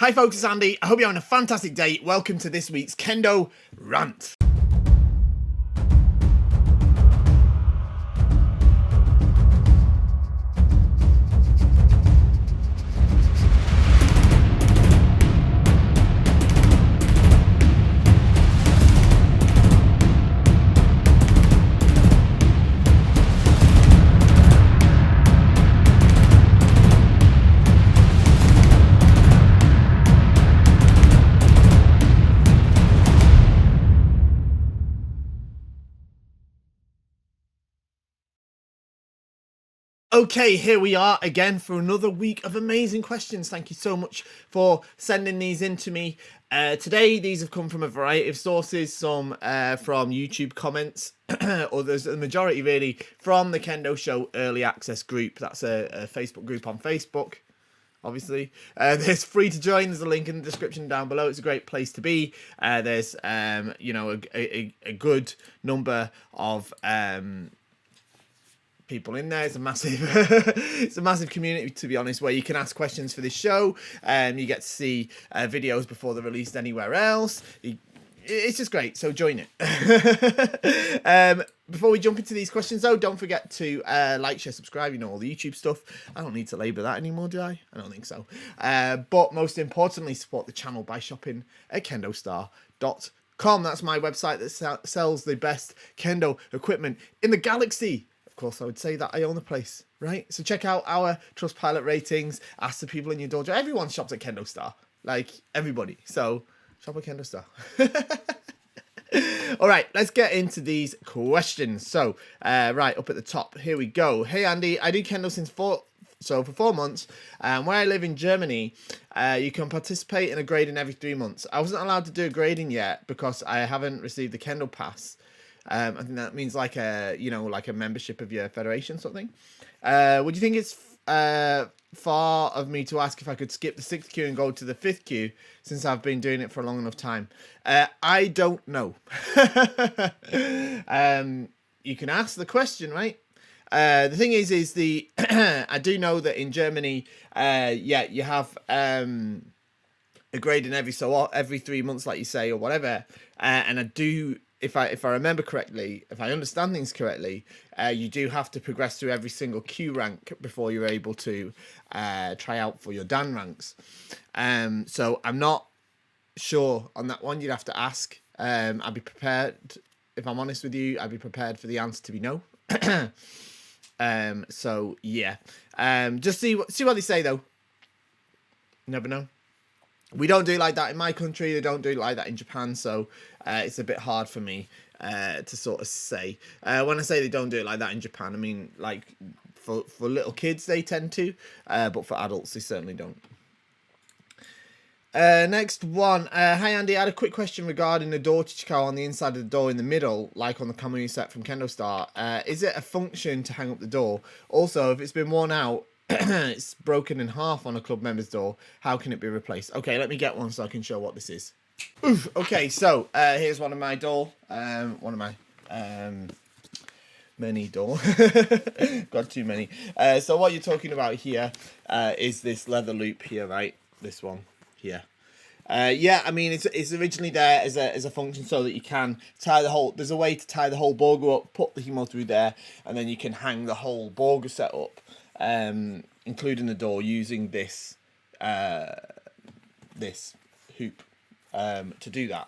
Hi folks, it's Andy. I hope you're having a fantastic day. Welcome to this week's Kendo Rant. Okay, here we are again for another week of amazing questions. Thank you so much for sending these in to me. Today, these have come from a variety of sources, some from YouTube comments, others, the majority really, from the Kendo Show Early Access group. That's a Facebook group on Facebook, obviously. There's free to join. There's a link in the description down below. It's a great place to be. There's, you know, a good number of people in there. It's a massive it's a massive community, to be honest, where you can ask questions for this show, and you get to see videos before they're released anywhere else. It's just great, so join it. Before we jump into these questions though, don't forget to like, share, subscribe, you know, all the YouTube stuff. I don't need to labour that anymore, do I? I don't think so. But most importantly, support the channel by shopping at KendoStar.com. That's my website that sells the best kendo equipment in the galaxy. Of course, I would say that I own the place, right? So check out our Trustpilot ratings. Ask the people in your dojo. Everyone shops at KendoStar, like everybody. So shop at KendoStar. All right, let's get into these questions. So, right up at the top, here we go. Hey Andy, I do Kendo for 4 months. Where I live in Germany, you can participate in a grading every 3 months. I wasn't allowed to do a grading yet because I haven't received the Kendo pass. I think that means like a, you know, like a membership of your federation sort of thing. Would you think it's far of me to ask if I could skip the 6th queue and go to the 5th queue since I've been doing it for a long enough time? I don't know. You can ask the question, right? The thing is the I do know that in Germany, yeah, you have a grading every 3 months, like you say, or whatever. And I do. If I remember correctly, if I understand things correctly, you do have to progress through every single Q rank before you're able to try out for your Dan ranks. So I'm not sure on that one. You'd have to ask. I'd be prepared. If I'm honest with you, I'd be prepared for the answer to be no. So yeah. Just see what they say though. Never know. We don't do it like that in my country. They don't do it like that in Japan. So it's a bit hard for me to sort of say. When I say they don't do it like that in Japan, I mean like for little kids they tend to, but for adults they certainly don't. Next one. Hi Andy, I had a quick question regarding the door chichikao on the inside of the door in the middle, like on the Kamui set from KendoStar. Is it a function to hang up the door? Also, if it's been worn out, it's broken in half on a club member's door, how can it be replaced? Okay, let me get one so I can show what this is. Oof, okay, so here's one of my door, one of my many door. Got too many. So what you're talking about here is this leather loop here, right? This one here. Yeah, I mean it's originally there as a function so that you can tie the whole. There's a way to tie the whole borgu up, put the himo through there, and then you can hang the whole borgu set up, including the door, using this this hoop to do that.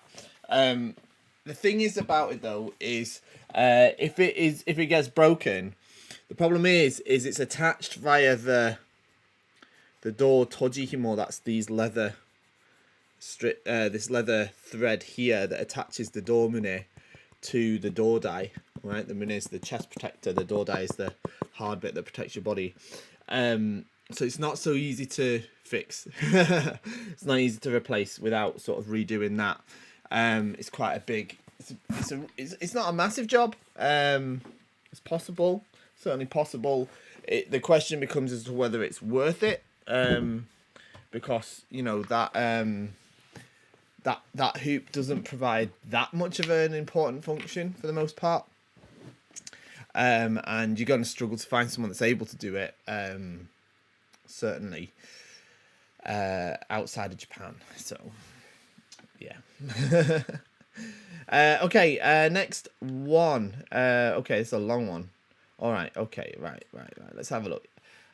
The thing is about it though is if it gets broken, the problem is it's attached via the door toji himo. That's these leather this leather thread here that attaches the door mune to the door die. Right, the mune is the chest protector, the door die is the hard bit that protects your body. So it's not so easy to fix. It's not easy to replace without sort of redoing that. It's quite a big. It's not a massive job. It's possible, certainly possible. The question becomes as to whether it's worth it, because you know that that hoop doesn't provide that much of an important function for the most part. And you're going to struggle to find someone that's able to do it, certainly. outside of Japan. So, yeah. Okay, next one. Okay, it's a long one. All right, okay, right. Let's have a look.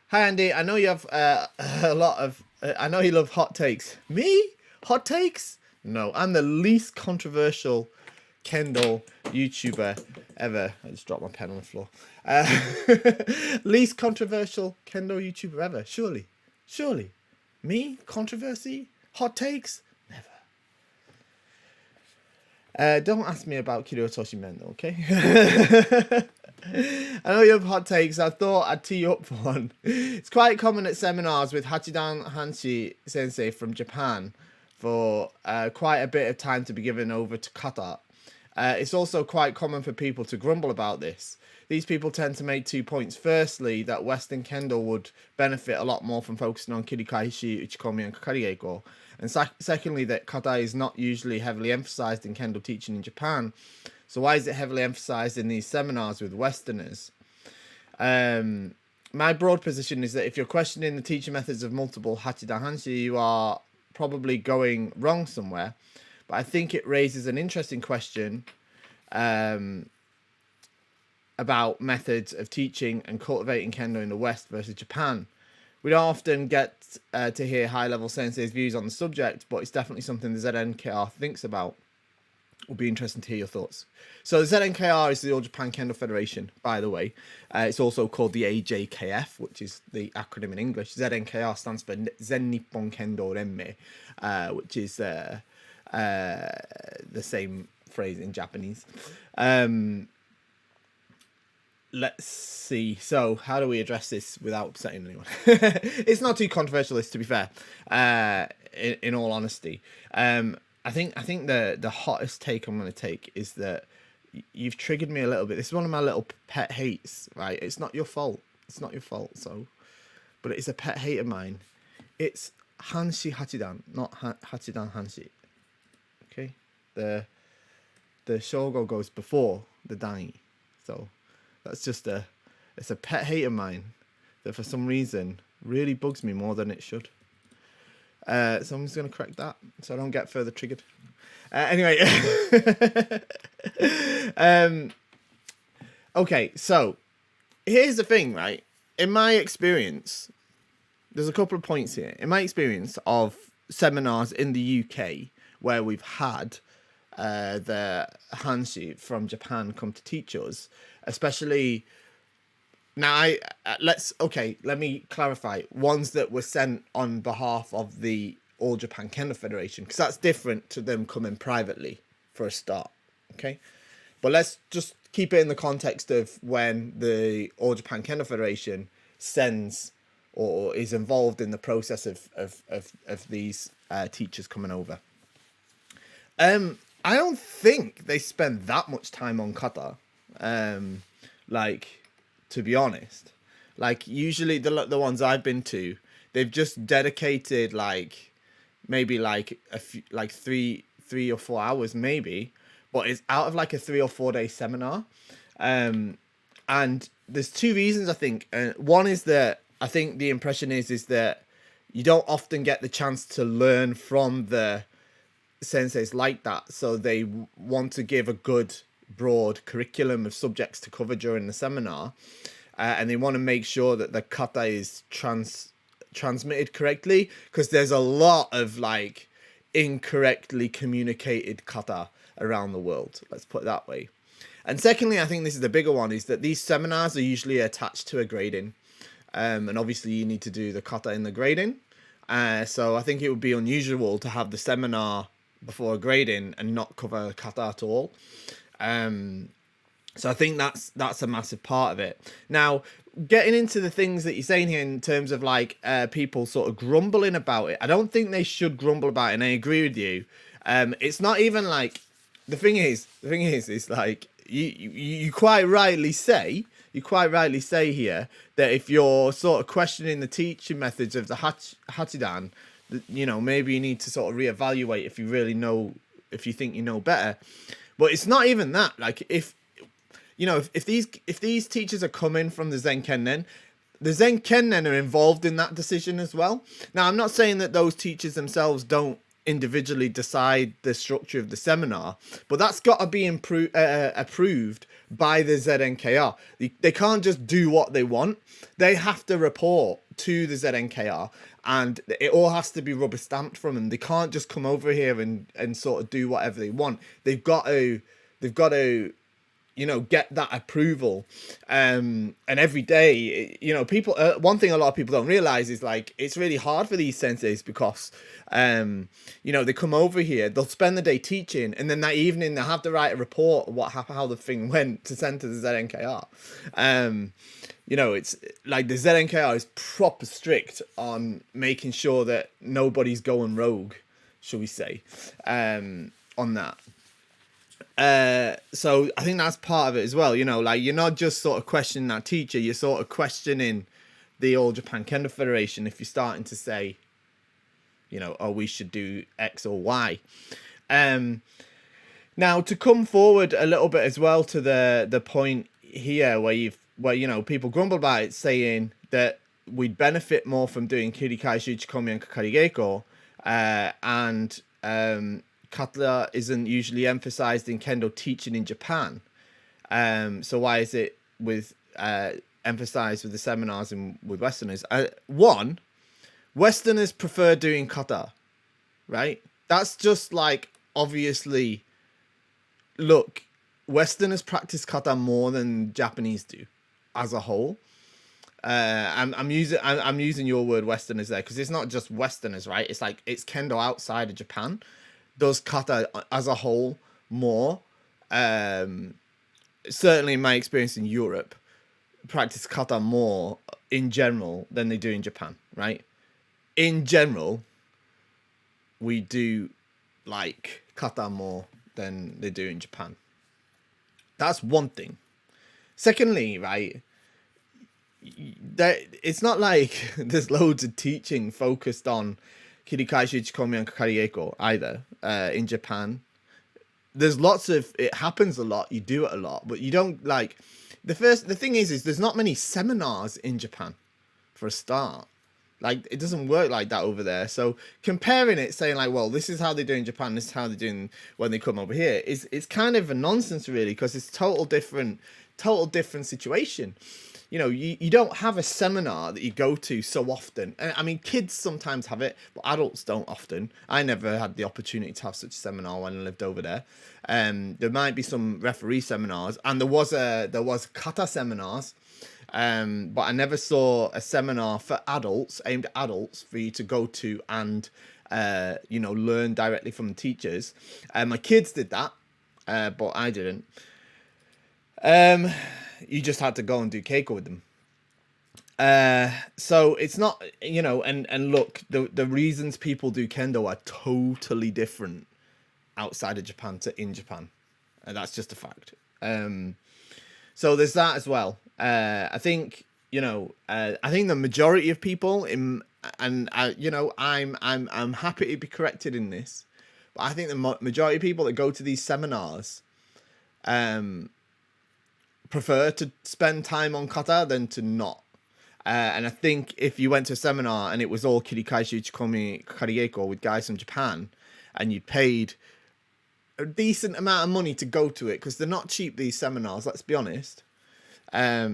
Hi, Andy. I know you have a lot of... I know you love hot takes. Me? Hot takes? No, I'm the least controversial Kendo YouTuber ever. I just dropped my pen on the floor. Least controversial Kendo YouTuber ever. Surely. Me? Controversy? Hot takes? Never. Don't ask me about Kirotoshi Men, okay? I know you have hot takes. I thought I'd tee you up for one. It's quite common at seminars with Hachidan Hanshi Sensei from Japan for quite a bit of time to be given over to kata. It's also quite common for people to grumble about this. These people tend to make 2 points. Firstly, that Western Kendo would benefit a lot more from focusing on kirikaishi, uchikomi, and kakari-geiko. And secondly, that kata is not usually heavily emphasized in Kendo teaching in Japan. So why is it heavily emphasized in these seminars with Westerners? My broad position is that if you're questioning the teaching methods of multiple Hachidan Hanshi, you are probably going wrong somewhere. But I think it raises an interesting question about methods of teaching and cultivating Kendo in the West versus Japan. We don't often get to hear high-level sensei's views on the subject, but it's definitely something the ZNKR thinks about. It'll be interesting to hear your thoughts. So the ZNKR is the All Japan Kendo Federation, by the way. It's also called the AJKF, which is the acronym in English. ZNKR stands for Zen Nippon Kendo Renmei, which is the same phrase in Japanese. Let's see. So how do we address this without upsetting anyone? It's not too controversial, to be fair, in all honesty. I think the hottest take I'm going to take is that you've triggered me a little bit. This is one of my little pet hates, right? It's not your fault. So, but it's a pet hate of mine. It's Hanshi Hachidan, not Hachidan Hanshi. Okay, the Shogo goes before the Dai. So that's just it's a pet hate of mine that for some reason really bugs me more than it should. So I'm just going to correct that so I don't get further triggered. Anyway. Okay, so here's the thing, right? In my experience, there's a couple of points here. In my experience of seminars in the UK where we've had the Hanshi from Japan come to teach us, especially... Now, let me clarify. Ones that were sent on behalf of the All Japan Kendo Federation, because that's different to them coming privately for a start, okay? But let's just keep it in the context of when the All Japan Kendo Federation sends or is involved in the process of these teachers coming over. I don't think they spend that much time on kata, to be honest. Like, usually the ones I've been to, they've just dedicated maybe a few, 3 or 4 hours maybe, but it's out of a 3 or 4 day seminar. And there's two reasons, I think. One is that I think the impression is that you don't often get the chance to learn from the senseis like that, so they want to give a good broad curriculum of subjects to cover during the seminar, and they want to make sure that the kata is transmitted correctly, because there's a lot of incorrectly communicated kata around the world, let's put it that way. And secondly, I think this is the bigger one, is that these seminars are usually attached to a grading, and obviously you need to do the kata in the grading, so I think it would be unusual to have the seminar before a grading and not cover kata at all. So I think that's a massive part of it. Now, getting into the things that you're saying here in terms of people sort of grumbling about it, I don't think they should grumble about it, and I agree with you. It's not even the thing is you quite rightly say here that if you're sort of questioning the teaching methods of the Hachidan, maybe you need to sort of reevaluate if you think you know better. But it's not even that. If these teachers are coming from the Zenkennen, the Zenkennen are involved in that decision as well. Now, I'm not saying that those teachers themselves don't individually decide the structure of the seminar, but that's got to be approved by the ZNKR. They can't just do what they want. They have to report to the ZNKR, and it all has to be rubber stamped from them. They can't just come over here and sort of do whatever they want. They've got to you know, get that approval. And every day, you know, people, one thing a lot of people don't realize is, like, it's really hard for these senseis because, you know, they come over here, they'll spend the day teaching, and then that evening they'll have to write a report of how the thing went to send to the ZNKR. You know, it's like the ZNKR is proper strict on making sure that nobody's going rogue, shall we say, on that. So I think that's part of it as well, you know, like, you're not just sort of questioning that teacher, you're sort of questioning the All Japan Kendo Federation if you're starting to say, you know, oh, we should do X or Y. Now, to come forward a little bit as well to the point here where you know, people grumble about it, saying that we'd benefit more from doing Kirikai, Shichikomi, and Kakarigeko, and kata isn't usually emphasized in Kendo teaching in Japan. So why is it emphasized with the seminars and with Westerners? One, Westerners prefer doing kata, right? That's just like, obviously, look, Westerners practice kata more than Japanese do as a whole. I'm using your word Westerners there because it's not just Westerners, right? It's like, it's Kendo outside of Japan does kata as a whole more. Certainly in my experience in Europe, practice kata more in general than they do in Japan, right? In general, we do like kata more than they do in Japan. That's one thing. Secondly, right, it's not like there's loads of teaching focused on Kirikai, Shichikomi, and Kakarigeko either in Japan. There's lots of, it happens a lot, you do it a lot, but you don't, like, the thing is there's not many seminars in Japan for a start. Like, it doesn't work like that over there. So comparing it, saying like, well, this is how they do in Japan, this is how they're doing when they come over here, it's kind of a nonsense, really, because it's total different situation. You know, you don't have a seminar that you go to so often. I mean, kids sometimes have it, but adults don't often. I never had the opportunity to have such a seminar when I lived over there. There might be some referee seminars, and there was kata seminars, but I never saw a seminar for adults, aimed at adults, for you to go to and you know, learn directly from the teachers. My kids did that, but I didn't. You just had to go and do keiko with them. So it's not, you know, and look, the reasons people do kendo are totally different outside of Japan to in Japan. And that's just a fact. So there's that as well. I think, you know, I think the majority of people you know, I'm happy to be corrected in this, but I think the majority of people that go to these seminars, prefer to spend time on kata than to not. And I think if you went to a seminar and it was all Kirikai, Shichikomi, Kakarigeko with guys from Japan, and you paid a decent amount of money to go to it, because they're not cheap, these seminars, let's be honest. I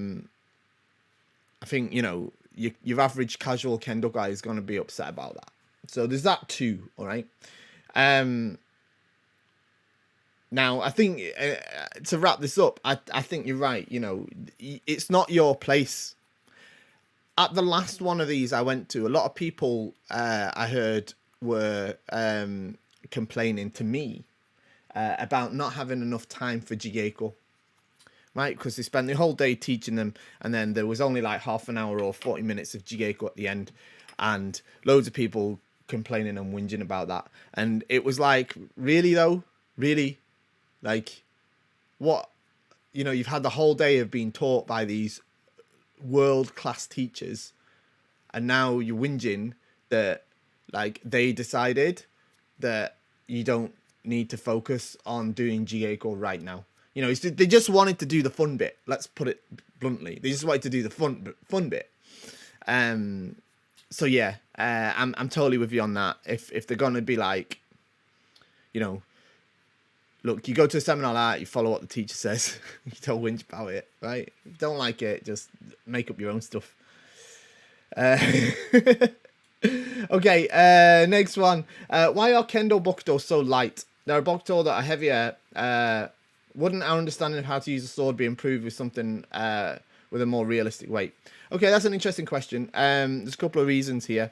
think, you know, your average casual kendo guy is going to be upset about that. So there's that too, all right? Now, I think, to wrap this up, I think you're right. You know, it's not your place. At the last one of these I went to, a lot of people I heard were complaining to me about not having enough time for Jigeko, right? Because they spent the whole day teaching them, and then there was only like half an hour or 40 minutes of Jigeko at the end, and loads of people complaining and whinging about that. And it was like, really though? Really? Like, what, you know, you've had the whole day of being taught by these world-class teachers, and now you're whinging that, like, they decided that you don't need to focus on doing Jigeiko right now. You know, they just wanted to do the fun bit. Let's put it bluntly. They just wanted to do the fun bit. So yeah, I'm totally with you on that. If they're gonna be like, you know, look, you go to a seminar like that, you follow what the teacher says. You don't whinge about it, right? If you don't like it, just make up your own stuff. Okay, next one. Why are Kendo Bokuto so light? There are Bokuto that are heavier. Wouldn't our understanding of how to use a sword be improved with something with a more realistic weight? Okay, that's an interesting question. There's a couple of reasons here.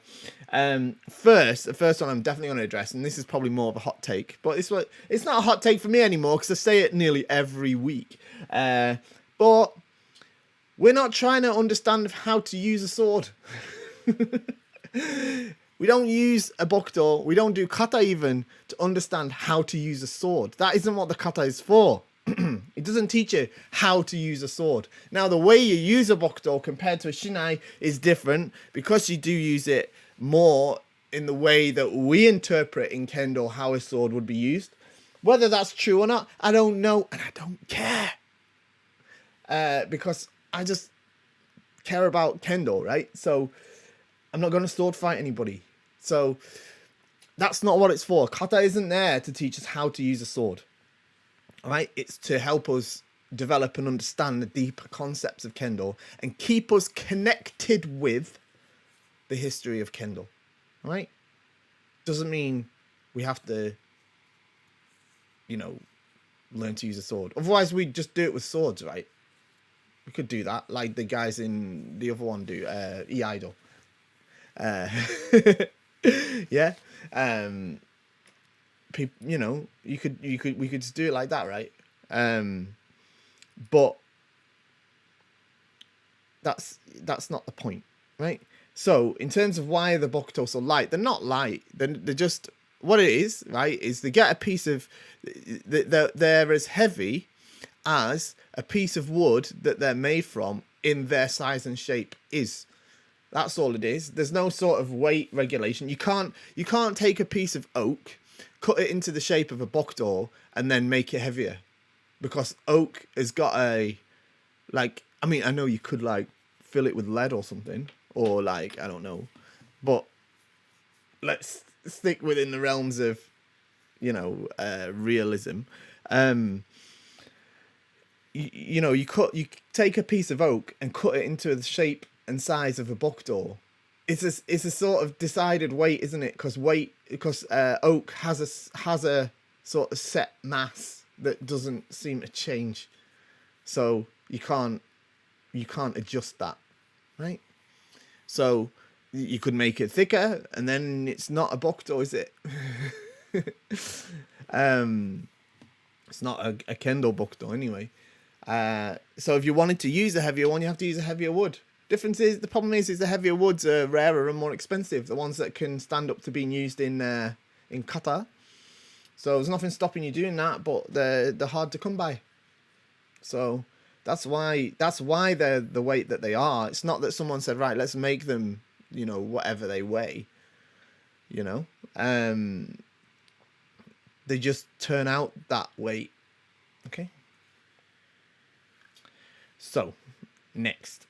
The first one I'm definitely going to address, and this is probably more of a hot take, but it's not a hot take for me anymore because I say it nearly every week. But we're not trying to understand how to use a sword. We don't use a bokuto, we don't do kata even to understand how to use a sword. That isn't what the kata is for. It doesn't teach you how to use a sword. Now, the way you use a bokuto compared to a shinai is different because you do use it more in the way that we interpret in Kendo how a sword would be used. Whether that's true or not, I don't know, and I don't care. Because I just care about Kendo, right? So I'm not going to sword fight anybody. So that's not what it's for. Kata isn't there to teach us how to use a sword. All right? It's to help us develop and understand the deeper concepts of Kendo and keep us connected with the history of Kendo. All right? Doesn't mean we have to, learn to use a sword. Otherwise, we'd just do it with swords, right? We could do that, like the guys in the other one do, E-Idol. Yeah. We could just do it like that, right? But that's not the point, right? So in terms of why the Bokuto so light, they're not light. They're just, what it is, right, is they get a piece of, they're as heavy as a piece of wood that they're made from in their size and shape is. That's all it is. There's no sort of weight regulation. You can't take a piece of oak, cut it into the shape of a bokuto, and then make it heavier. Because oak has got I know you could fill it with lead or something, or I don't know, but let's stick within the realms of realism. You take a piece of oak and cut it into the shape and size of a bokuto. It's a sort of decided weight, isn't it? Because oak has a sort of set mass that doesn't seem to change, so you can't adjust that, right? So you could make it thicker, and then it's not a bokuto, is it? It's not a Kendo bokuto anyway. So if you wanted to use a heavier one, you have to use a heavier wood. The problem is the heavier woods are rarer and more expensive. The ones that can stand up to being used in kata. So there's nothing stopping you doing that, but they're hard to come by. So that's why they're the weight that they are. It's not that someone said, right, let's make them, whatever they weigh. They just turn out that weight. Okay. So, next.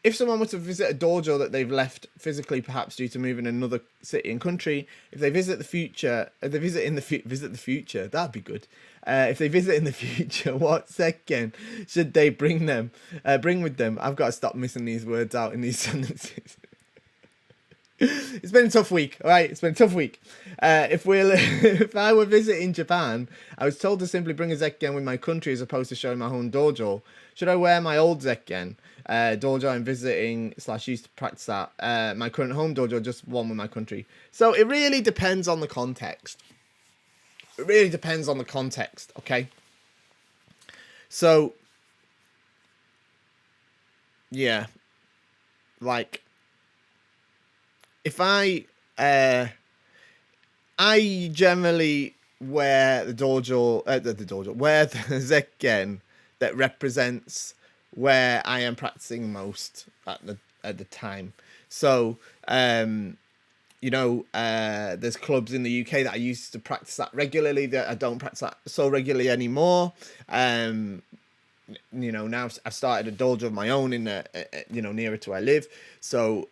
If someone were to visit a dojo that they've left physically, perhaps due to moving in another city and country, if they visit the future, visit the future, that'd be good. If they visit in the future, what sekken should they bring with them? I've got to stop missing these words out in these sentences. It's been a tough week, all right? It's been a tough week. If I were visiting Japan, I was told to simply bring a zekken with my country as opposed to showing my home dojo. Should I wear my old zekken dojo I'm visiting / used to practice at my current home dojo, just one with my country? So it really depends on the context. Okay? So, yeah, if I generally wear the dojo, wear the zekken that represents where I am practicing most at the time. So, there's clubs in the UK that I used to practice that regularly that I don't practice that so regularly anymore. you know, now I've started a dojo of my own in you know, nearer to where I live. So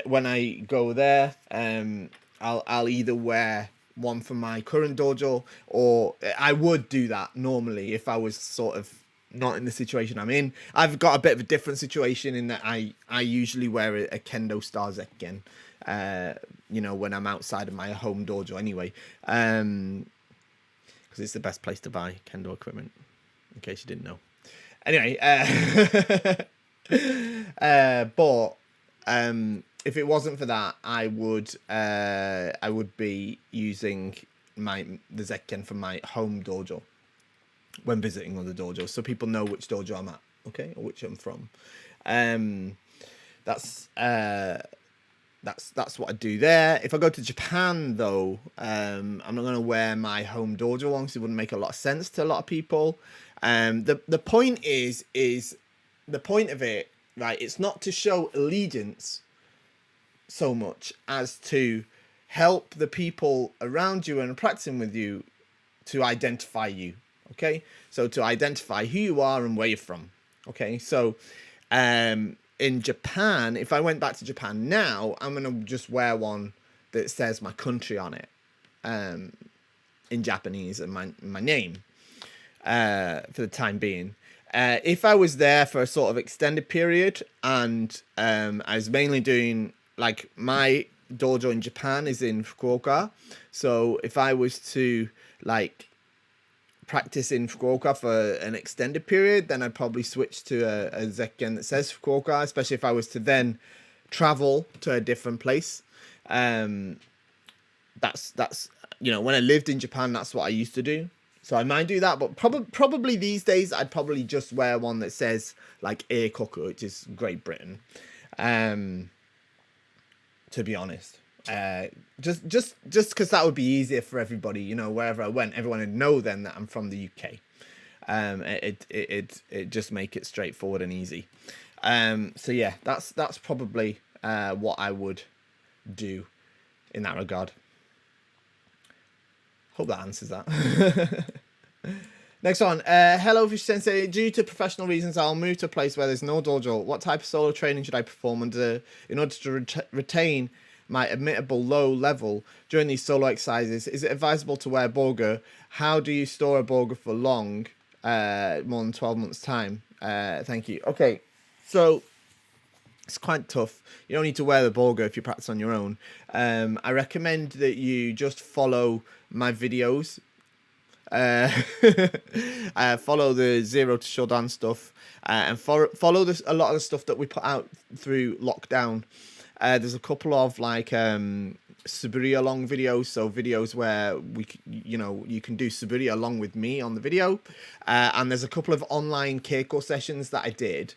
when I go there, I'll either wear one from my current dojo, or I would do that normally if I was sort of not in the situation I'm in. I've got a bit of a different situation in that I usually wear a KendoStar Zekken, you know, when I'm outside of my home dojo anyway, because it's the best place to buy Kendo equipment, in case you didn't know. Anyway, but if it wasn't for that, I would be using the Zekken from my home dojo when visiting other dojos, so people know which dojo I'm at, okay, or which I'm from. That's what I do there. If I go to Japan, though, I'm not going to wear my home dojo one because it wouldn't make a lot of sense to a lot of people. The point is the point of it, right? It's not to show allegiance so much as to help the people around you and practicing with you to identify you. Okay, so to identify who you are and where you're from. Okay, so in Japan, if I went back to Japan now, I'm gonna just wear one that says my country on it, in Japanese, and my name, for the time being. If I was there for a sort of extended period, and I was mainly doing, like, my dojo in Japan is in Fukuoka, so if I was to, like, practice in Fukuoka for an extended period, then I'd probably switch to a Zekken that says Fukuoka, especially if I was to then travel to a different place. That's you know, when I lived in Japan, that's what I used to do. So I might do that, but probably these days I'd probably just wear one that says, like, Eikoku, which is Great Britain. To be honest. Just because that would be easier for everybody, you know, wherever I went, everyone would know then that I'm from the UK. It just make it straightforward and easy. So yeah, that's probably what I would do in that regard. Hope that answers that. Next one. Hello, Fish Sensei. Due to professional reasons, I'll move to a place where there's no dojo. What type of solo training should I perform in order to retain my admittable low level during these solo exercises? Is it advisable to wear Borga? How do you store a Borga for long, more than 12 months time? Thank you. Okay, so it's quite tough. You don't need to wear the Borga if you practice on your own. I recommend that you just follow my videos. Follow the Zero to Shodan stuff, and follow a lot of the stuff that we put out through lockdown. There's a couple of, like, Suburi along videos, so videos where you can do Suburi along with me on the video, and there's a couple of online Keiko sessions that I did,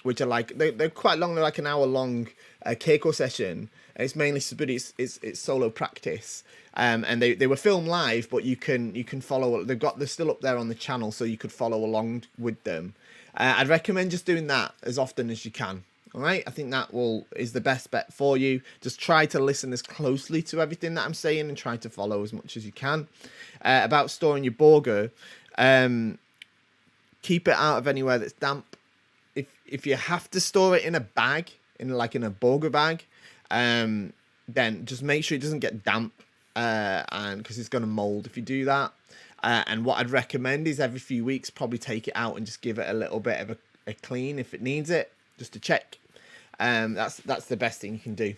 which are like they're quite long. They're like an hour long Keiko session. And it's mainly Suburi. It's solo practice, and they were filmed live, but you can follow. They're still up there on the channel, so you could follow along with them. I'd recommend just doing that as often as you can. All right, I think that is the best bet for you. Just try to listen as closely to everything that I'm saying and try to follow as much as you can. About storing your Borga, keep it out of anywhere that's damp. If you have to store it in a bag, in a Borga bag, then just make sure it doesn't get damp, and because it's going to mold if you do that. And what I'd recommend is every few weeks, probably take it out and just give it a little bit of a clean if it needs it, just to check. That's the best thing you can do,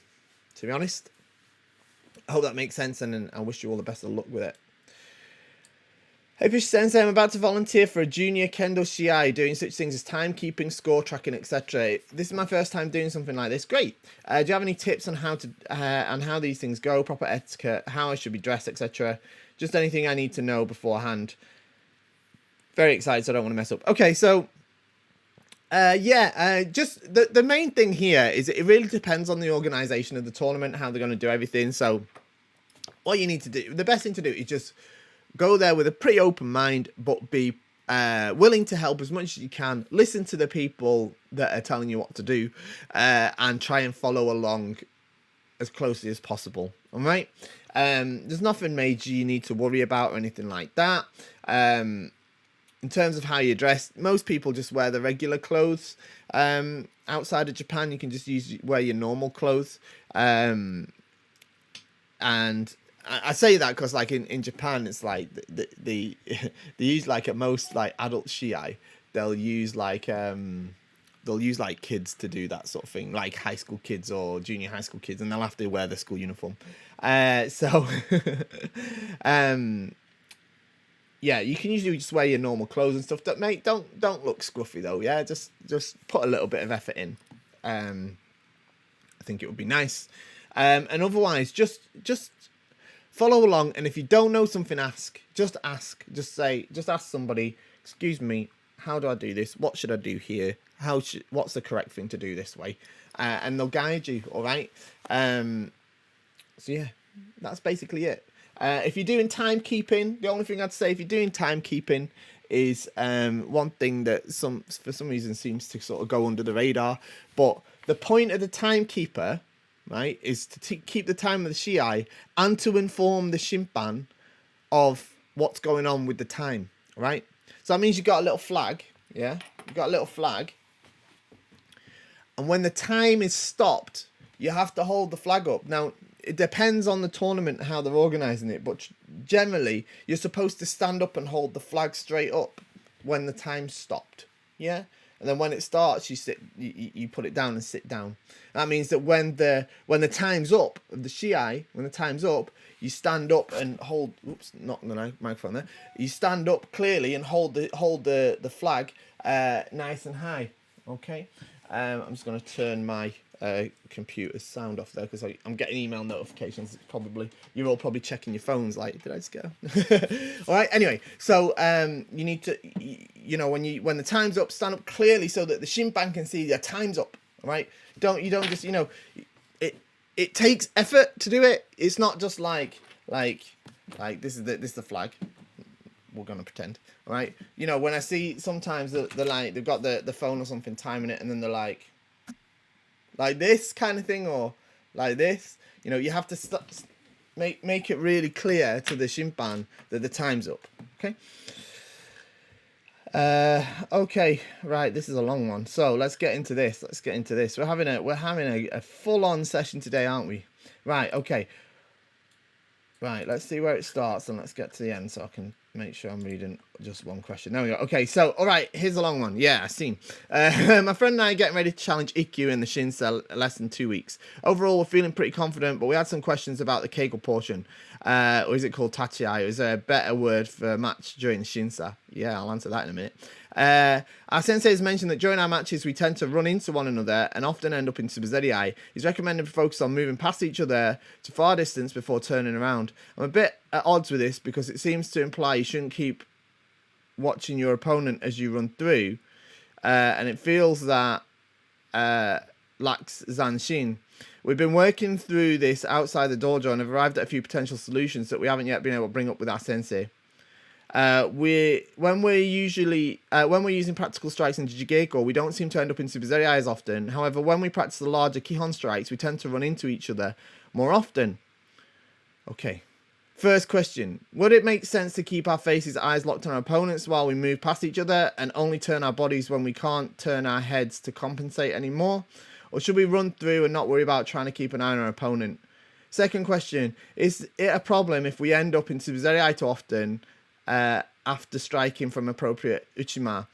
to be honest. I hope that makes sense, and I wish you all the best of luck with it. Hey Fish Sensei, I'm about to volunteer for a junior Kendo Shiai, doing such things as timekeeping, score tracking, etc. This is my first time doing something like this. Great. Do you have any tips on how these things go, proper etiquette, how I should be dressed, etc.? Just anything I need to know beforehand. Very excited, so I don't want to mess up. Okay, so just the main thing here is it really depends on the organization of the tournament, how they're going to do everything. So what you need to do, the best thing to do is just go there with a pretty open mind, but be willing to help as much as you can. Listen to the people that are telling you what to do, and try and follow along as closely as possible. All right. There's nothing major you need to worry about or anything like that. in terms of how you dress, most people just wear the regular clothes. Outside of Japan, you can just wear your normal clothes. And I say that because, like, in Japan, it's like they use, like, at most, like, adult Shiai, they'll use like kids to do that sort of thing, like high school kids or junior high school kids, and they'll have to wear the school uniform. Yeah, you can usually just wear your normal clothes and stuff. Don't look scruffy though. Yeah, just put a little bit of effort in. I think it would be nice. And otherwise, just follow along. And if you don't know something, ask. Just ask. Just ask somebody. Excuse me, how do I do this? What should I do here? What's the correct thing to do this way? And they'll guide you. All right. So yeah, that's basically it. If you're doing timekeeping, the only thing I'd say if you're doing timekeeping is one thing that for some reason seems to sort of go under the radar. But the point of the timekeeper, right, is to keep the time of the Shiai and to inform the Shimpan of what's going on with the time, right? So that means you've got a little flag, yeah? You've got a little flag. And when the time is stopped, you have to hold the flag up. Now, it depends on the tournament how they're organising it, but generally you're supposed to stand up and hold the flag straight up when the time's stopped. Yeah, and then when it starts, you put it down and sit down. That means that when the time's up of the Shiai, when the time's up, you stand up and hold. Oops, not the microphone there. You stand up clearly and hold the flag nice and high. Okay, I'm just going to turn my computer's sound off there because I'm getting email notifications. You're all probably checking your phones like, did I just go? All right, anyway, so you need to when the time's up, stand up clearly so that the Shimpan can see your time's up. All right, you don't just it takes effort to do it. It's not just like this is the flag. We're gonna pretend, all right? When I see sometimes they've got the phone or something timing it, and then they're like this kind of thing, or like this. You have to make it really clear to the Shimpan that the time's up. Okay. Okay, right. This is a long one, so let's get into this. We're having a full-on session today, aren't we? Right. Okay. Right. Let's see where it starts, and let's get to the end so I can make sure I'm reading just one question. There we go. Okay, so all right, here's a long one. Yeah, I seen. My friend and I are getting ready to challenge Ikkyu in the Shinsa less than 2 weeks. Overall, we're feeling pretty confident, but we had some questions about the Kegel portion. Or is it called Tachiai? Is there a better word for a match during the Shinsa? Yeah, I'll answer that in a minute. Our sensei has mentioned that during our matches we tend to run into one another and often end up in Subzeriai. He's recommended to focus on moving past each other to far distance before turning around. I'm a bit at odds with this because it seems to imply you shouldn't keep watching your opponent as you run through, and it feels that lacks Zanshin. We've been working through this outside the dojo and have arrived at a few potential solutions that we haven't yet been able to bring up with our sensei. When we're using practical strikes in Jigeko, we don't seem to end up in Subzeriai as often. However, when we practice the larger Kihon strikes, we tend to run into each other more often. Okay. First question. Would it make sense to keep our faces, eyes locked on our opponents while we move past each other and only turn our bodies when we can't turn our heads to compensate anymore? Or should we run through and not worry about trying to keep an eye on our opponent? Second question. Is it a problem if we end up in Subzeriai too often after striking from appropriate Uchima?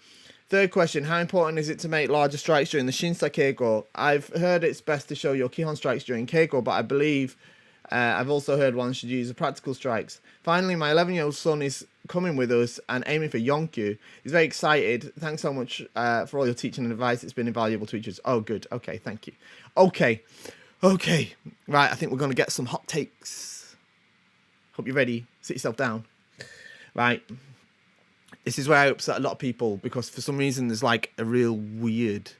Third question. How important is it to make larger strikes during the Shinsa Keigo? I've heard it's best to show your Kihon strikes during Keigo, but I believe I've also heard one should use the practical strikes. Finally, my 11-year-old son is coming with us and aiming for Yonkyu. He's very excited. Thanks so much for all your teaching and advice. It's been invaluable to each other. Oh, good. Okay, thank you. Okay. Right, I think we're going to get some hot takes. Hope you're ready. Sit yourself down. Right. This is where I upset a lot of people because for some reason there's like a really weird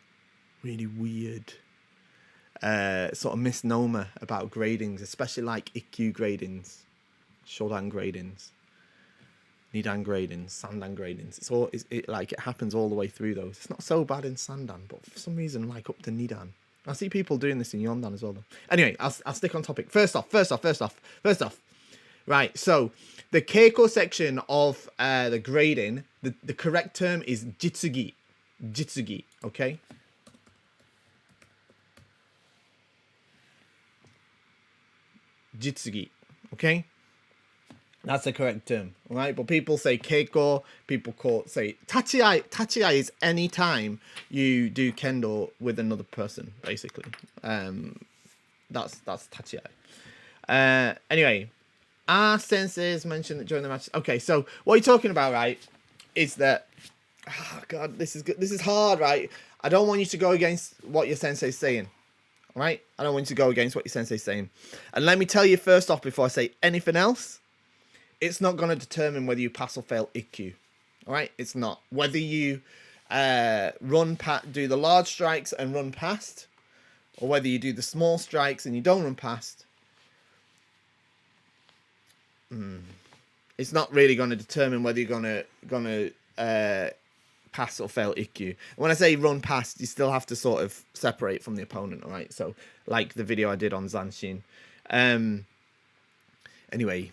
sort of misnomer about gradings, especially like Ikkyu gradings, Shodan gradings, Nidan gradings, Sandan gradings. It happens all the way through those. It's not so bad in Sandan, but for some reason, like up to Nidan. I see people doing this in Yondan as well, though. Anyway, I'll stick on topic. First off. Right, so the keiko section of the grading, the correct term is jitsugi. Jitsugi, okay? Jitsugi, okay? That's the correct term, right? But people say keiko, people say tachiai. Tachiai is any time you do kendo with another person, basically. That's tachiai. Anyway, our senseis mentioned that during the match. Okay, so what you're talking about, right, is that, oh God, this is good. This is hard, right? I don't want you to go against what your sensei's saying, right? I don't want you to go against what your sensei's saying. And let me tell you first off, before I say anything else, it's not going to determine whether you pass or fail ikkyu, all right? It's not. Whether you do the large strikes and run past, or whether you do the small strikes and you don't run past, it's not really going to determine whether you're going to pass or fail ikkyu. When I say run past, you still have to sort of separate from the opponent, all right? So, like the video I did on Zanshin. Anyway,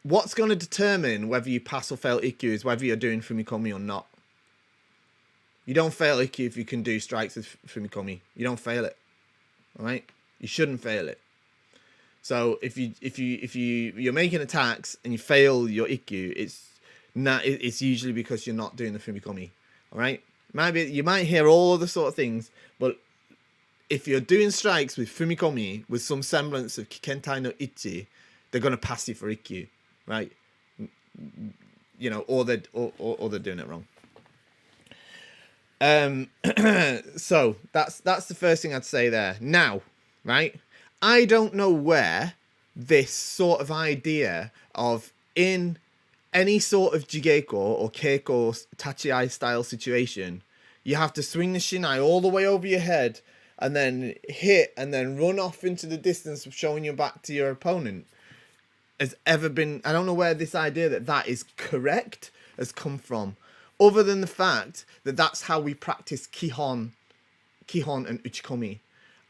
what's going to determine whether you pass or fail ikkyu is whether you're doing fumikomi or not. You don't fail ikkyu if you can do strikes with fumikomi. You don't fail it, all right? You shouldn't fail it. So if you're making attacks and you fail your ikkyu, it's usually because you're not doing the fumikomi, all right? You might hear all other sort of things, but if you're doing strikes with fumikomi with some semblance of kikentai no ichi, they're gonna pass you for ikkyu, right? You know, or they're doing it wrong. So that's the first thing I'd say there. Now, right? I don't know where this sort of idea of in any sort of jigeko or keiko tachiai style situation, you have to swing the shinai all the way over your head and then hit and then run off into the distance of showing your back to your opponent has ever been. I don't know where this idea that is correct has come from, other than the fact that that's how we practice Kihon and Uchikomi.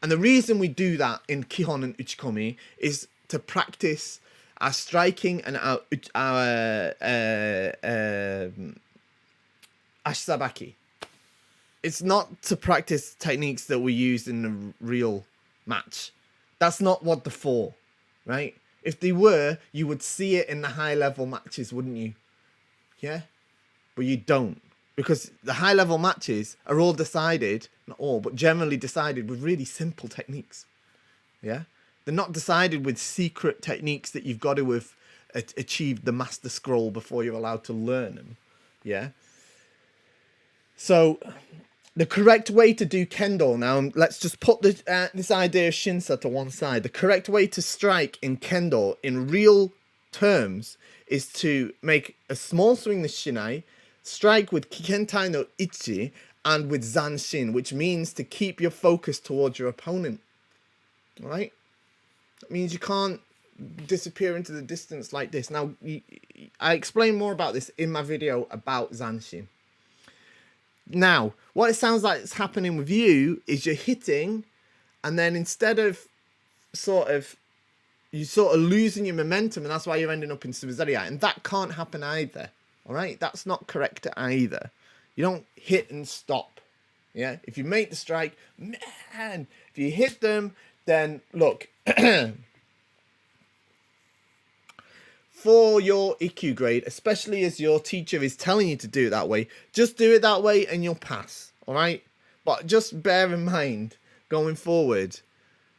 And the reason we do that in Kihon and Uchikomi is to practice our striking and our ashisabaki. It's not to practice techniques that we use in the real match. That's not what they're for, right? If they were, you would see it in the high-level matches, wouldn't you? Yeah? But you don't. Because the high-level matches are all decided, not all, but generally decided with really simple techniques. Yeah? They're not decided with secret techniques that you've got to have achieved the master scroll before you're allowed to learn them. Yeah? So, the correct way to do kendo, now let's just put this idea of shinsa to one side. The correct way to strike in kendo in real terms is to make a small swing the shinai, strike with kikentai no ichi and with zanshin, which means to keep your focus towards your opponent. All right? That means you can't disappear into the distance like this. Now, I explain more about this in my video about zanshin. Now, what it sounds like is happening with you is you're hitting, and then instead of you're sort of losing your momentum, and that's why you're ending up in Subazariai. And that can't happen either. All right? That's not correct either. You don't hit and stop. Yeah? If you make the strike, man, if you hit them, then look, for your ikkyu grade, especially as your teacher is telling you to do it that way, just do it that way and you'll pass. All right? But just bear in mind, going forward,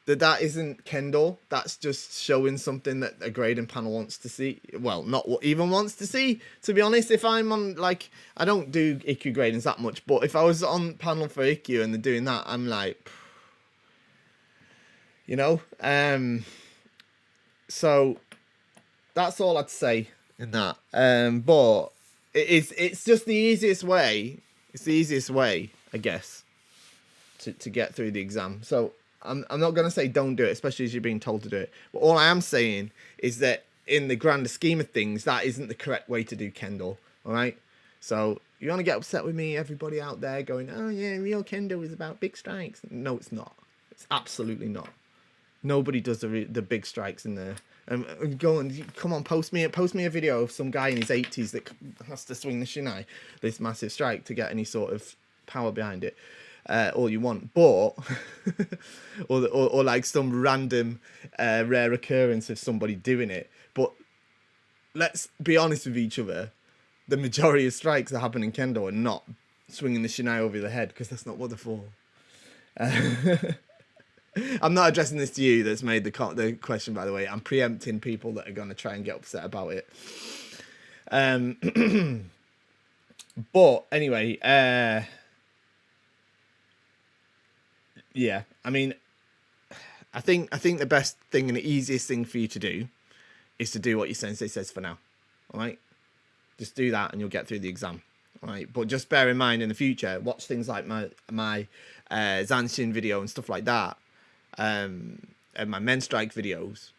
that isn't kendo. That's just showing something that a grading panel wants to see. Well, not what even wants to see, to be honest. If I'm on, like, I don't do ikkyu gradings that much, but if I was on panel for ikkyu and they're doing that, I'm like, you know? So that's all I'd say in that. But it's just the easiest way. It's the easiest way, I guess, to get through the exam. So I'm not going to say don't do it, especially as you're being told to do it. But all I am saying is that in the grander scheme of things, that isn't the correct way to do kendo. All right? So you want to get upset with me, everybody out there going, oh yeah, real kendo is about big strikes. No, it's not. It's absolutely not. Nobody does the big strikes in there. Come on, post me a video of some guy in his 80s that has to swing the Shiai, this massive strike, to get any sort of power behind it. All you want, but or like some random rare occurrence of somebody doing it. But let's be honest with each other. The majority of strikes that happen in Kendo are not swinging the Shiai over the head, because that's not what they're for. I'm not addressing this to you that's made the question, by the way. I'm preempting people that are going to try and get upset about it. But anyway, yeah, I mean, I think the best thing and the easiest thing for you to do is to do what your sensei says for now. All right? Just do that and you'll get through the exam. All right? But just bear in mind in the future, watch things like my Zanshin video and stuff like that. And my men strike videos,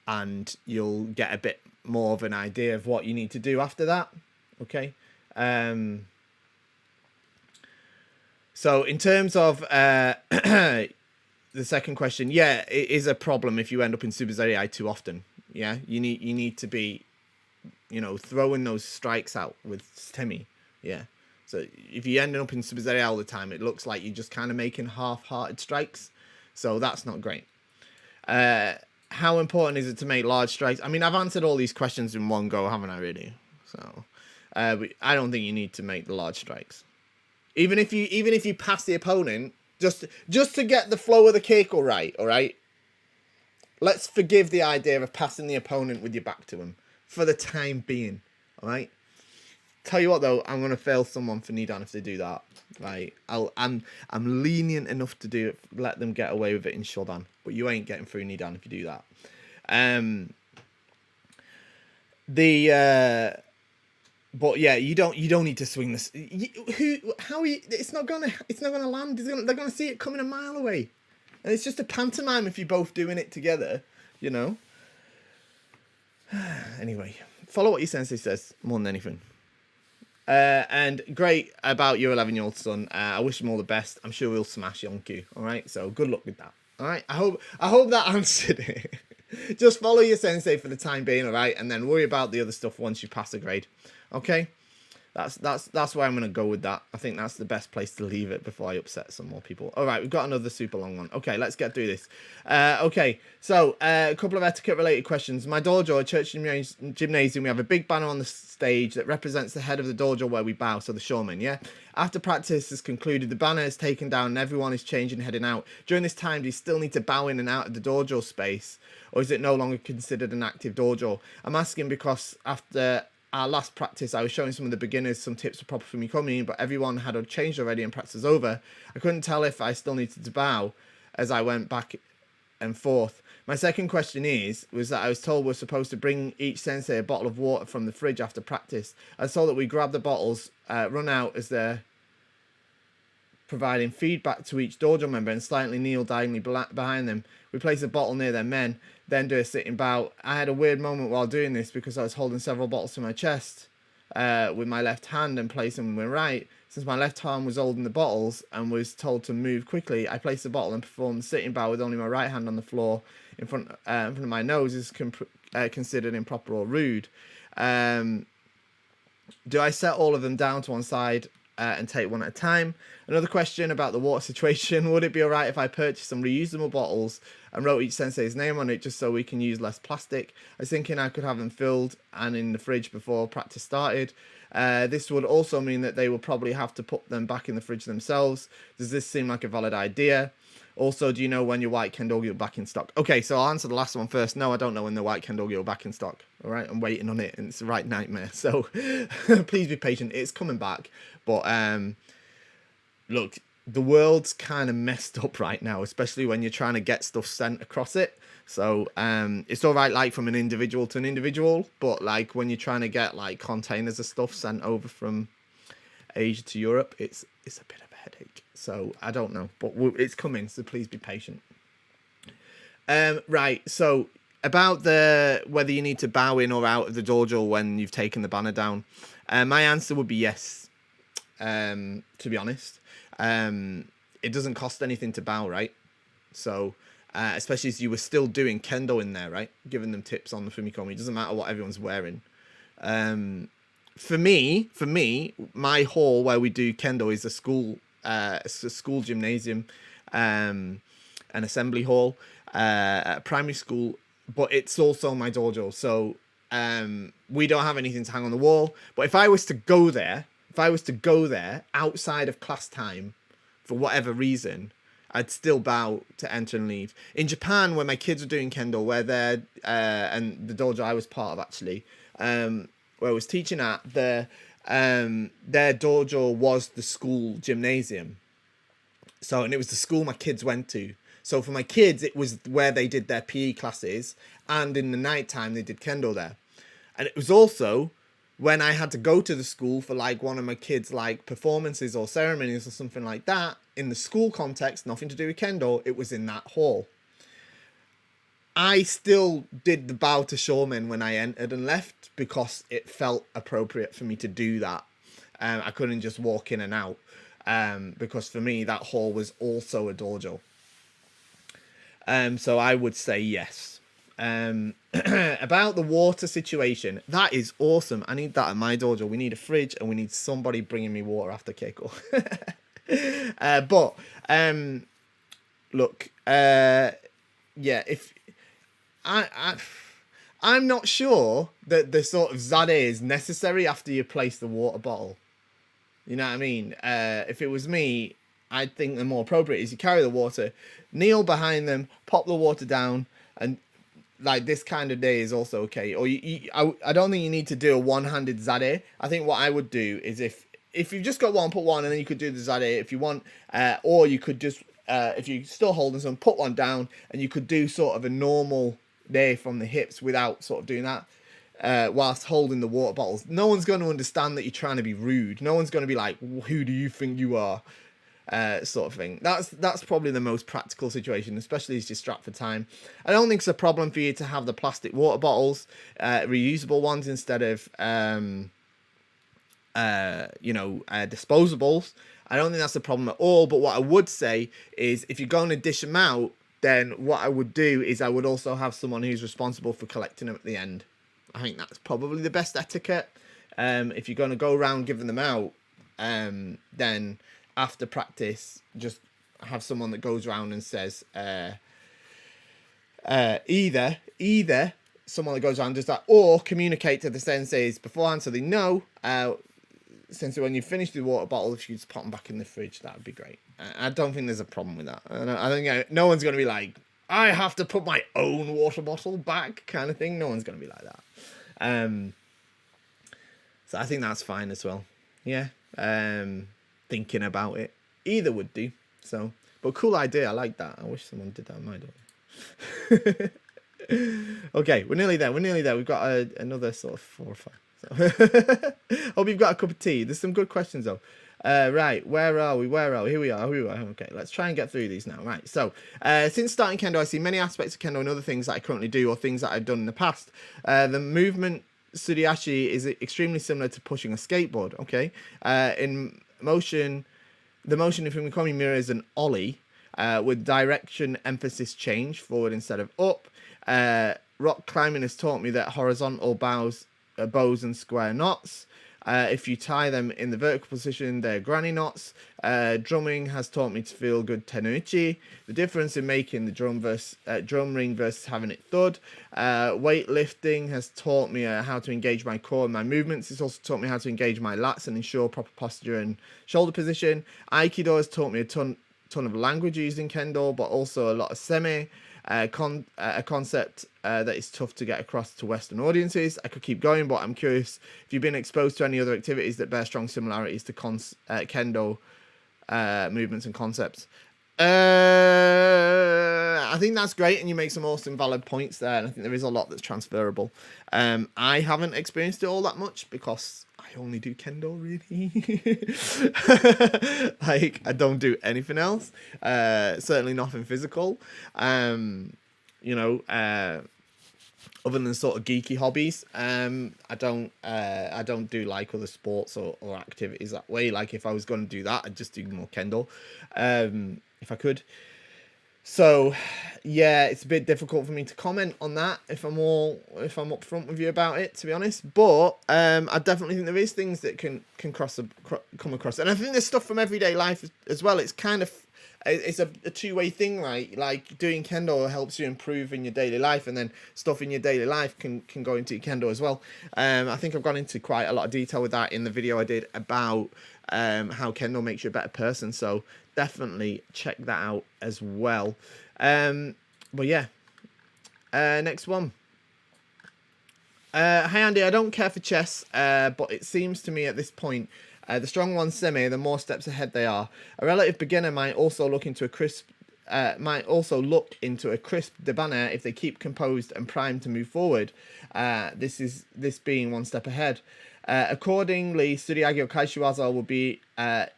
and you'll get a bit more of an idea of what you need to do after that. Okay. So in terms of the second question, yeah, it is a problem if you end up in Super Zeriai too often. Yeah, you need to be, throwing those strikes out with Stemi. Yeah. So if you end up in Super Zeriai all the time, it looks like you're just kind of making half-hearted strikes. So that's not great. How important is it to make large strikes? I mean, I've answered all these questions in one go, haven't I, really? So I don't think you need to make the large strikes. Even if you pass the opponent, just to get the flow of the keiko right, all right? Let's forgive the idea of passing the opponent with your back to him for the time being, all right? Tell you what, though, I'm going to fail someone for Nidan if they do that. Right, I'm lenient enough to do it, let them get away with it in Shodan, but you ain't getting through Nidan if you do that. But yeah, you don't need to swing this. It's not gonna land. They're gonna see it coming a mile away, and it's just a pantomime if you're both doing it together, Anyway, follow what your sensei says more than anything. And great about your 11-year-old son. I wish him all the best. I'm sure we'll smash Yonku. All right, so good luck with that. All right, I hope that answered it. Just follow your sensei for the time being, all right, and then worry about the other stuff once you pass a grade. Okay, that's where I'm gonna go with that. I think that's the best place to leave it before I upset some more people. All right, we've got another super long one. Okay, let's get through this. Okay, so a couple of etiquette related questions. My dojo, a church gymnasium, we have a big banner on the stage that represents the head of the dojo where we bow, so the showman. Yeah. After practice is concluded, the banner is taken down and everyone is changing, heading out. During this time, do you still need to bow in and out of the dojo space, or is it no longer considered an active dojo? I'm asking because after our last practice, I was showing some of the beginners some tips for proper fumikomi, but everyone had changed already and practice was over. I couldn't tell if I still needed to bow as I went back and forth. My second question was that I was told we're supposed to bring each sensei a bottle of water from the fridge after practice. I was told that we grab the bottles, run out as they're providing feedback to each dojo member, and slightly kneel diagonally behind them. We place a bottle near their men, then do a sitting bow. I had a weird moment while doing this because I was holding several bottles to my chest with my left hand and placing them with my right. Since my left arm was holding the bottles and was told to move quickly, I placed the bottle and performed the sitting bow with only my right hand on the floor in front of my nose is considered improper or rude. Do I set all of them down to one side and take one at a time? Another question about the water situation. Would it be alright if I purchased some reusable bottles and wrote each sensei's name on it just so we can use less plastic? I was thinking I could have them filled and in the fridge before practice started. This would also mean that they will probably have to put them back in the fridge themselves. Does this seem like a valid idea? Also, do you know when your white Kendogi are back in stock? Okay, so I'll answer the last one first. No, I don't know when the white Kendogi are back in stock. All right, I'm waiting on it, and it's a right nightmare. So please be patient. It's coming back. But look, the world's kind of messed up right now, especially when you're trying to get stuff sent across it. So it's all right, like from an individual to an individual, but like when you're trying to get like containers of stuff sent over from Asia to Europe, it's a bit of a headache. So I don't know, but it's coming, so please be patient. Right, so about whether you need to bow in or out of the dojo when you've taken the banner down, my answer would be yes. To be honest, it doesn't cost anything to bow, right? So especially as you were still doing Kendo in there, right? Giving them tips on the Fumikomi. It doesn't matter what everyone's wearing. For me, my hall where we do Kendo is a school gymnasium, an assembly hall, at a primary school, but it's also my dojo. So we don't have anything to hang on the wall. But if I was to go there outside of class time, for whatever reason, I'd still bow to enter and leave. In Japan, where my kids were doing Kendo, where they're and the dojo I was part of actually, where I was teaching at, their dojo was the school gymnasium. So, and it was the school my kids went to. So for my kids, it was where they did their PE classes, and in the night time they did Kendo there. And it was also when I had to go to the school for like one of my kids' like performances or ceremonies or something like that, in the school context, nothing to do with Kendo, it was in that hall. I still did the bow to showmen when I entered and left because it felt appropriate for me to do that. I couldn't just walk in and out because for me that hall was also a dojo. So I would say yes. About the water situation, that is awesome. I need that at my dojo. We need a fridge and we need somebody bringing me water after Keiko. Look, yeah, if I'm not sure that the sort of zade is necessary after you place the water bottle. You know what I mean? If it was me, I'd think the more appropriate is you carry the water, kneel behind them, pop the water down, and like this kind of day is also okay. Or I don't think you need to do a one-handed zade. I think what I would do is if you've just got one, put one, and then you could do the zade if you want, or you could just if you're still holding some, put one down, and you could do sort of a normal day from the hips without sort of doing that. Whilst holding the water bottles. No one's going to understand that you're trying to be rude. No one's going to be like, who do you think you are? Sort of thing. That's probably the most practical situation, especially as you're strapped for time. I don't think it's a problem for you to have the plastic water bottles, reusable ones instead of disposables. I don't think that's a problem at all. But what I would say is if you're going to dish them out, then what I would do is I would also have someone who's responsible for collecting them at the end. I think that's probably the best etiquette. If you're going to go around giving them out, then after practice, just have someone that goes around and says, either someone that goes around and does that, or communicate to the senseis beforehand so they know, sensei, when you finish the water bottle, if you just pop them back in the fridge, that would be great. I don't think there's a problem with that. I think no one's going to be like, I have to put my own water bottle back kind of thing. No one's going to be like that. So I think that's fine as well. Yeah. Thinking about it. Either would do. So, but cool idea. I like that. I wish someone did that in my door. Okay, we're nearly there. We've got another sort of 4 or 5. So hope you've got a cup of tea. There's some good questions though. Right, where are we? Here we are. Okay, let's try and get through these now. Right, so since starting Kendo, I see many aspects of Kendo and other things that I currently do or things that I've done in the past. The movement Suriashi is extremely similar to pushing a skateboard. Okay, in motion, the motion in Fumikomi mirrors an ollie with direction emphasis change, forward instead of up. Rock climbing has taught me that horizontal bows and square knots. If you tie them in the vertical position, they're granny knots. Drumming has taught me to feel good tenuichi. The difference in making the drum ring versus having it thud. Weightlifting has taught me how to engage my core and my movements. It's also taught me how to engage my lats and ensure proper posture and shoulder position. Aikido has taught me a ton of language used in Kendo, but also a lot of seme. A concept that is tough to get across to Western audiences. I could keep going, but I'm curious if you've been exposed to any other activities that bear strong similarities to Kendo movements and concepts. I think that's great, and you make some awesome valid points there, and I think there is a lot that's transferable. I haven't experienced it all that much because I only do Kendo, really. Like, I don't do anything else. Certainly nothing physical. Other than sort of geeky hobbies, I don't do like other sports or activities that way. Like if I was going to do that, I'd just do more Kendo, if I could. So, yeah, it's a bit difficult for me to comment on that if I'm upfront with you about it, to be honest. But I definitely think there is things that can come across, and I think there's stuff from everyday life as well. It's kind of it's a two-way thing, right? Like doing Kendo helps you improve in your daily life, and then stuff in your daily life can go into your Kendo as well. I think I've gone into quite a lot of detail with that in the video I did about how Kendo makes you a better person. So definitely check that out as well. But yeah, next one. Hi Andy, I don't care for chess, but it seems to me at this point, the strong ones semi, the more steps ahead they are. A relative beginner might also look into a crisp Debana if they keep composed and primed to move forward. This being one step ahead. Accordingly, Tsuriyagi or Kaishiwaza will be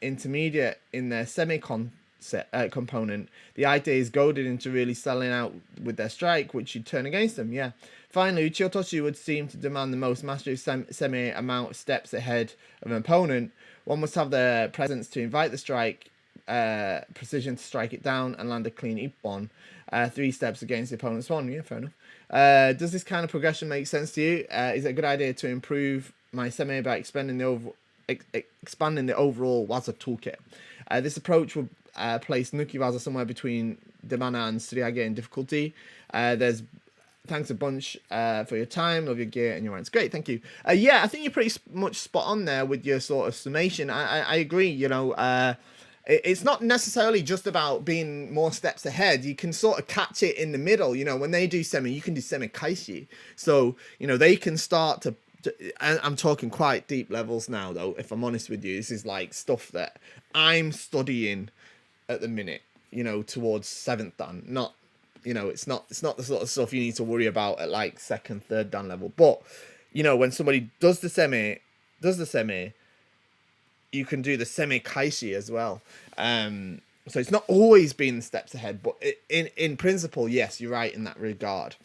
intermediate in their component. The idea is goaded into really selling out with their strike, which you'd turn against them. Yeah. Finally, Uchiyotoshi would seem to demand the most mastery semi amount of steps ahead of an opponent. One must have the presence to invite the strike, precision to strike it down, and land a clean ippon. 3 steps against the opponent's one. Yeah, fair enough. Does this kind of progression make sense to you? Is it a good idea to improve my semi by expanding the overall Waza toolkit? This approach will place Nuki Waza somewhere between Demana and Tsuriyagi in difficulty. Thanks a bunch for your time. Love your gear and your rants. Great, thank you. Yeah, I think you're pretty much spot on there with your sort of summation. I agree, you know, it's not necessarily just about being more steps ahead. You can sort of catch it in the middle. You know, when they do semi, you can do semi kaishi. So, you know, they can start to I'm talking quite deep levels now, though, if I'm honest with you. This is like stuff that I'm studying at the minute, you know, towards 7th dan. Not, you know, it's not the sort of stuff you need to worry about at like 2nd, 3rd dan level. But, you know, when somebody does the semi, you can do the semi kaishi as well. So it's not always being the steps ahead, but in principle, yes, you're right in that regard.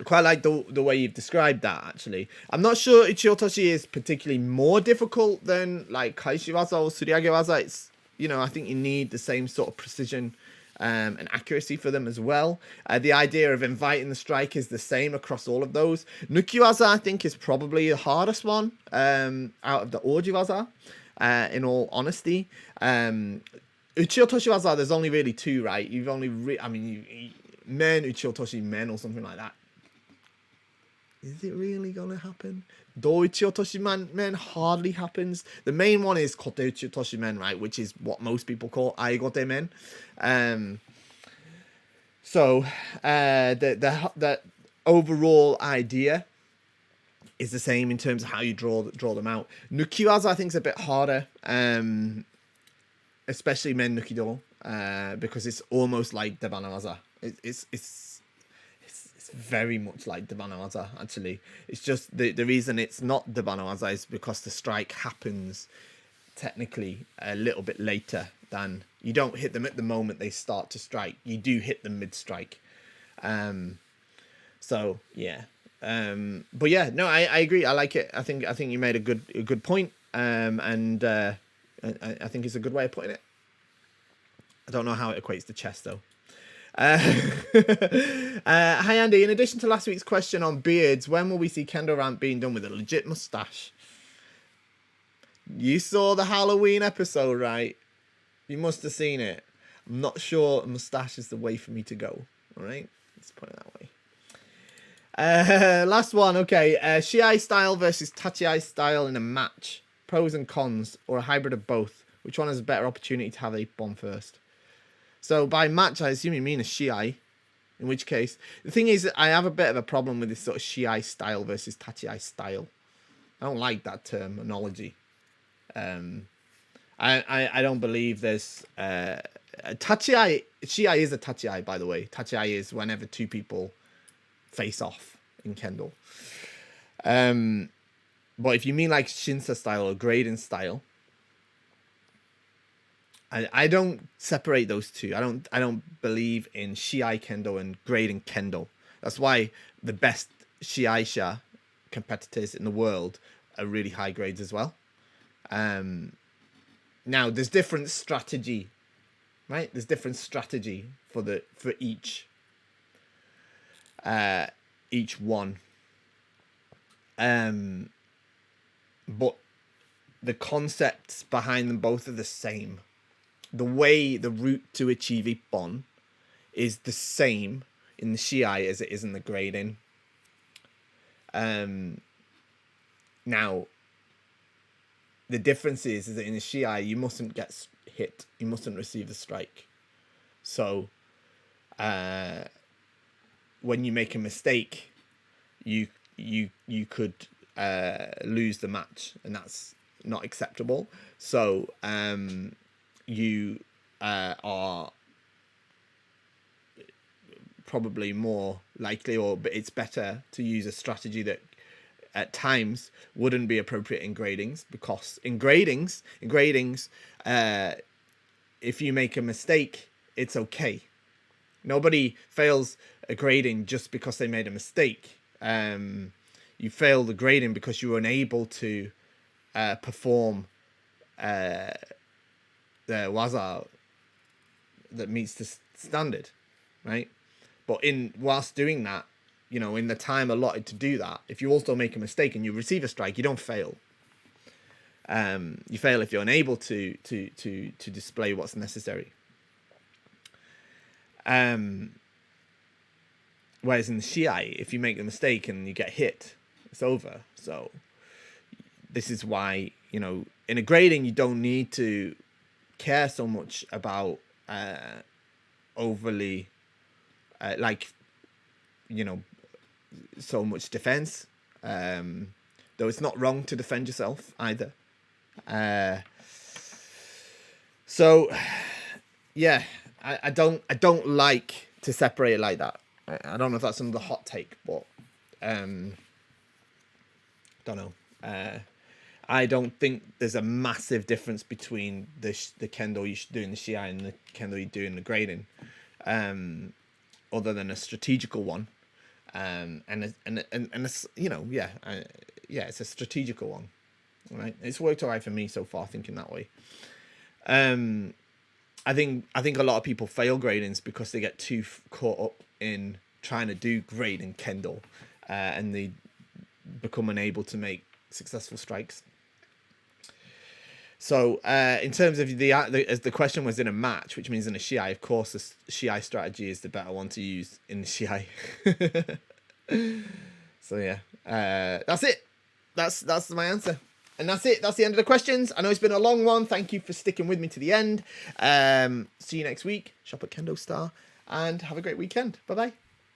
Quite like the way you've described that, actually. I'm not sure Uchiyotoshi is particularly more difficult than like Kaishiwaza or Tsuriyagi-waza. It's, you know, I think you need the same sort of precision and accuracy for them as well. The idea of inviting the strike is the same across all of those. Nukiwaza, I think, is probably the hardest one out of the Ojiwaza, in all honesty. Uchiyotoshi-waza, there's only really 2, right? You've only, men, Uchiyotoshi men or something like that. Is it really going to happen? Do Uchiyotoshi men hardly happens. The main one is Kote Uchiyotoshi men, right? Which is what most people call Aigote men. So the overall idea is the same in terms of how you draw them out. Nukiwaza, I think, is a bit harder. Especially men Nukido. Because it's almost like Debanawaza. It's very much like Debanawaza, actually. It's just the reason it's not Debanawaza is because the strike happens technically a little bit later than... You don't hit them at the moment they start to strike. You do hit them mid-strike. So, yeah. But yeah, no, I agree. I like it. I think you made a good point. And I think it's a good way of putting it. I don't know how it equates to chess, though. Hi Andy, in addition to last week's question on beards, when will we see Kendo RANT being done with a legit mustache? You saw the Halloween episode, right? You must have seen it. I'm not sure a mustache is the way for me to go. Alright, let's put it that way. Last one, okay. Shiai style versus Tachiai style in a match. Pros and cons, or a hybrid of both. Which one has a better opportunity to have a bomb first? So by match, I assume you mean a Shiai. In which case, the thing is, I have a bit of a problem with this sort of Shiai style versus Tachiai style. I don't like that terminology. I don't believe there's Tachiai. Shiai is a Tachiai, by the way. Tachiai is whenever 2 people face off in Kendo. But if you mean like Shinsa style or Graden style, I don't separate those two. I don't believe in Shiai Kendo and Graden Kendo. That's why the best Shiaisha competitors in the world are really high grades as well. Now there's different strategy right? There's different strategy for each one. But the concepts behind them both are the same. The route to achieve Ippon is the same in the Shiai as it is in the grading. Now, the difference is that in the Shiai, you mustn't get hit. You mustn't receive the strike. So, when you make a mistake, you could lose the match, and that's not acceptable. So, you are probably more likely, but it's better to use a strategy that at times wouldn't be appropriate in gradings, because in gradings, if you make a mistake, it's okay. Nobody fails a grading just because they made a mistake. You fail the grading because you were unable to perform the waza that meets the standard, right? But whilst doing that, in the time allotted to do that, if you also make a mistake and you receive a strike, you don't fail. You fail if you're unable to display what's necessary. Whereas in the Shiai, if you make a mistake and you get hit, it's over. So this is why, in a grading, you don't need to care so much about overly, so much defense. Though it's not wrong to defend yourself either. So yeah, I don't like to separate it like that. I don't know if that's another hot take, but don't know. I don't think there's a massive difference between the kendo you should do in the Shiai and the kendo you do in the grading, other than a strategical one, and it's, it's a strategical one, right? It's worked alright for me so far, thinking that way. I think a lot of people fail gradings because they get too caught up in trying to do grading kendo, and they become unable to make successful strikes. So in terms of as the question was in a match, which means in a Shiai, of course the Shiai strategy is the better one to use in the Shiai. So yeah, that's it. That's my answer. And that's it. That's the end of the questions. I know it's been a long one. Thank you for sticking with me to the end. See you next week. Shop at KendoStar. And have a great weekend. Bye-bye.